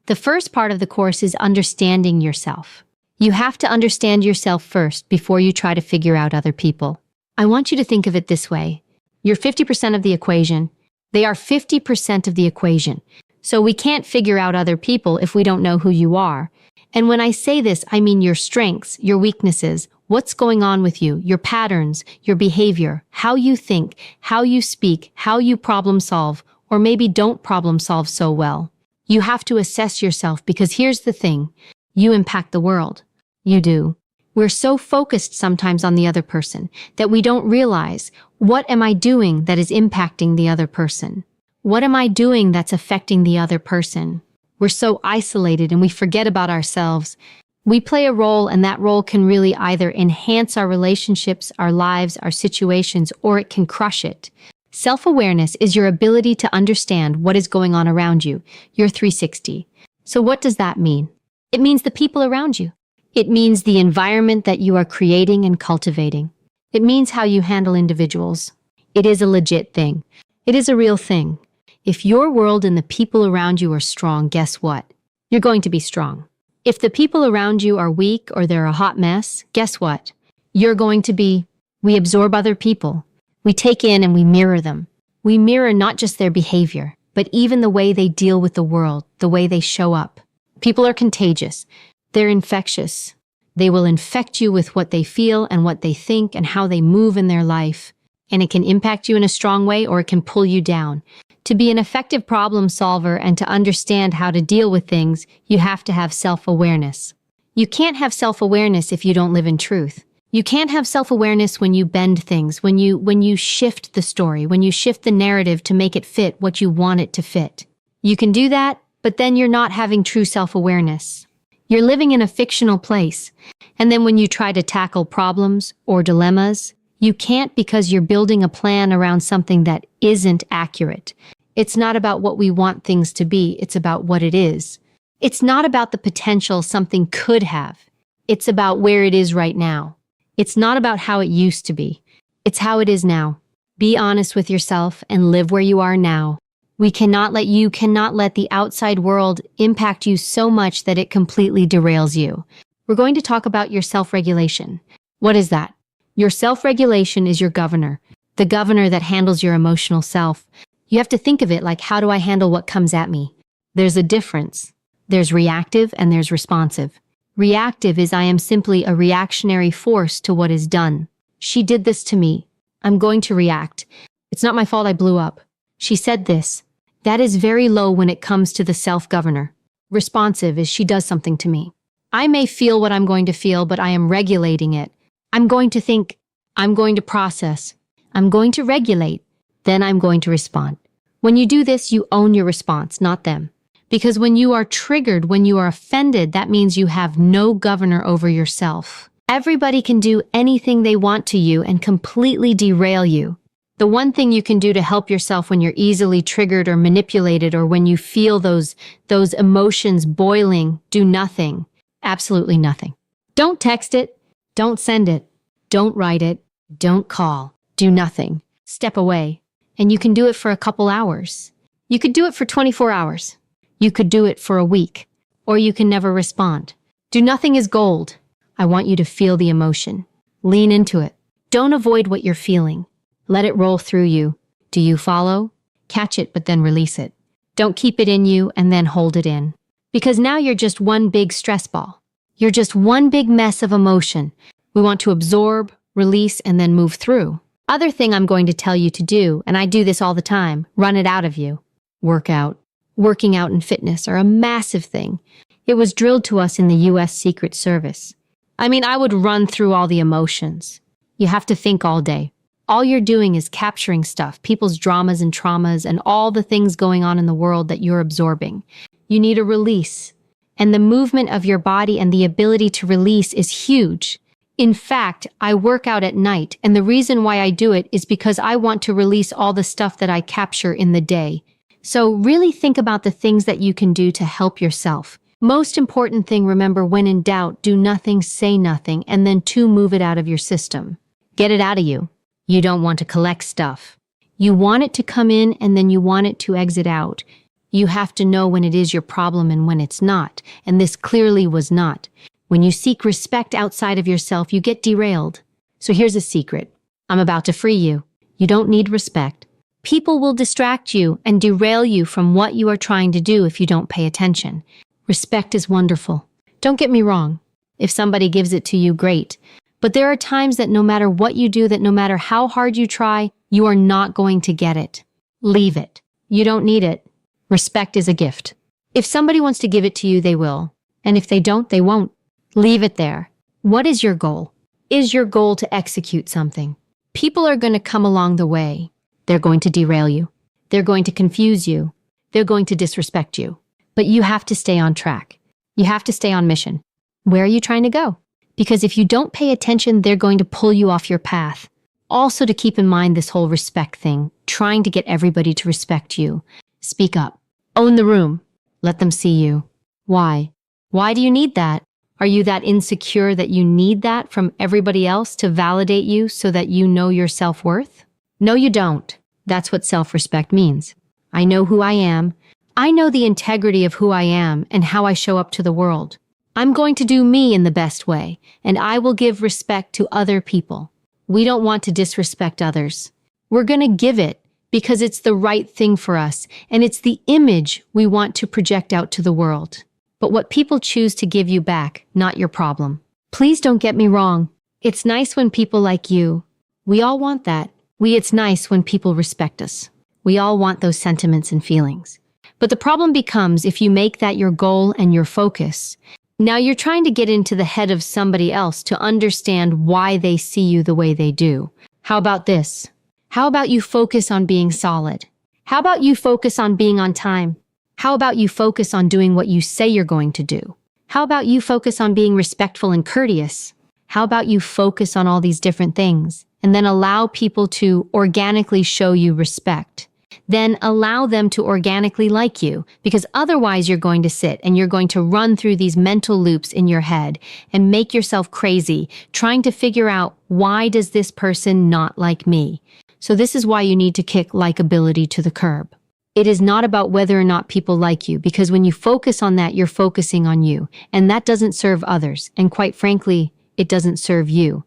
The first part of the course is understanding yourself. You have to understand yourself first before you try to figure out other people. I want you to think of it this way. You're 50% of the equation. They are 50% of the equation. So we can't figure out other people if we don't know who you are. And when I say this, I mean your strengths, your weaknesses, what's going on with you, your patterns, your behavior, how you think, how you speak, how you problem solve, or maybe don't problem solve so well. You have to assess yourself because here's the thing. You impact the world. You do. We're so focused sometimes on the other person that we don't realize, what am I doing that is impacting the other person? What am I doing that's affecting the other person? We're so isolated and we forget about ourselves. We play a role, and that role can really either enhance our relationships, our lives, our situations, or it can crush it. Self-awareness is your ability to understand what is going on around you, your 360. So what does that mean? It means the people around you. It means the environment that you are creating and cultivating. It means how you handle individuals. It is a legit thing. It is a real thing. If your world and the people around you are strong, guess what? You're going to be strong. If the people around you are weak or they're a hot mess, guess what? You're going to be. We absorb other people. We take in and we mirror them. We mirror not just their behavior, but even the way they deal with the world, the way they show up. People are contagious. They're infectious. They will infect you with what they feel and what they think and how they move in their life. And it can impact you in a strong way or it can pull you down. To be an effective problem solver and to understand how to deal with things, you have to have self-awareness. You can't have self-awareness if you don't live in truth. You can't have self-awareness when you bend things, when you shift the story, when you shift the narrative to make it fit what you want it to fit. You can do that, but then you're not having true self-awareness. You're living in a fictional place. And then when you try to tackle problems or dilemmas, you can't because you're building a plan around something that isn't accurate. It's not about what we want things to be, it's about what it is. It's not about the potential something could have. It's about where it is right now. It's not about how it used to be. It's how it is now. Be honest with yourself and live where you are now. You cannot let the outside world impact you so much that it completely derails you. We're going to talk about your self-regulation. What is that? Your self-regulation is your governor, the governor that handles your emotional self. You have to think of it like, how do I handle what comes at me? There's a difference. There's reactive and there's responsive. Reactive is I am simply a reactionary force to what is done. She did this to me. I'm going to react. It's not my fault I blew up. She said this. That is very low when it comes to the self-governor. Responsive is she does something to me. I may feel what I'm going to feel, but I am regulating it. I'm going to think. I'm going to process. I'm going to regulate. Then I'm going to respond. When you do this, you own your response, not them. Because when you are triggered, when you are offended, that means you have no governor over yourself. Everybody can do anything they want to you and completely derail you. The one thing you can do to help yourself when you're easily triggered or manipulated or when you feel those emotions boiling, do nothing. Absolutely nothing. Don't text it. Don't send it. Don't write it. Don't call. Do nothing. Step away. And you can do it for a couple hours. You could do it for 24 hours. You could do it for a week. Or you can never respond. Do nothing is gold. I want you to feel the emotion. Lean into it. Don't avoid what you're feeling. Let it roll through you. Do you follow? Catch it, but then release it. Don't keep it in you and then hold it in. Because now you're just one big stress ball. You're just one big mess of emotion. We want to absorb, release, and then move through. Other thing I'm going to tell you to do, and I do this all the time, run it out of you. Work out. Working out and fitness are a massive thing. It was drilled to us in the U.S. Secret Service. I mean, I would run through all the emotions. You have to think all day. All you're doing is capturing stuff, people's dramas and traumas and all the things going on in the world that you're absorbing. You need a release. And the movement of your body and the ability to release is huge. In fact, I work out at night, and the reason why I do it is because I want to release all the stuff that I capture in the day. So really think about the things that you can do to help yourself. Most important thing, remember, when in doubt, do nothing, say nothing, and then move it out of your system. Get it out of you. You don't want to collect stuff. You want it to come in and then you want it to exit out. You have to know when it is your problem and when it's not, and this clearly was not. When you seek respect outside of yourself, you get derailed. So here's a secret. I'm about to free you. You don't need respect. People will distract you and derail you from what you are trying to do if you don't pay attention. Respect is wonderful. Don't get me wrong. If somebody gives it to you, great. But there are times that no matter what you do, that no matter how hard you try, you are not going to get it. Leave it. You don't need it. Respect is a gift. If somebody wants to give it to you, they will. And if they don't, they won't. Leave it there. What is your goal? Is your goal to execute something? People are going to come along the way. They're going to derail you. They're going to confuse you. They're going to disrespect you. But you have to stay on track. You have to stay on mission. Where are you trying to go? Because if you don't pay attention, they're going to pull you off your path. Also, to keep in mind this whole respect thing, trying to get everybody to respect you. Speak up. Own the room. Let them see you. Why? Why do you need that? Are you that insecure that you need that from everybody else to validate you so that you know your self-worth? No, you don't. That's what self-respect means. I know who I am. I know the integrity of who I am and how I show up to the world. I'm going to do me in the best way, and I will give respect to other people. We don't want to disrespect others. We're going to give it because it's the right thing for us, and it's the image we want to project out to the world. But what people choose to give you back, not your problem. Please don't get me wrong. It's nice when people like you. We all want that. It's nice when people respect us. We all want those sentiments and feelings. But the problem becomes if you make that your goal and your focus. Now you're trying to get into the head of somebody else to understand why they see you the way they do. How about this? How about you focus on being solid? How about you focus on being on time? How about you focus on doing what you say you're going to do? How about you focus on being respectful and courteous? How about you focus on all these different things and then allow people to organically show you respect? Then allow them to organically like you, because otherwise you're going to sit and you're going to run through these mental loops in your head and make yourself crazy, trying to figure out, why does this person not like me? So this is why you need to kick likability to the curb. It is not about whether or not people like you, because when you focus on that, you're focusing on you, and that doesn't serve others, and quite frankly, it doesn't serve you.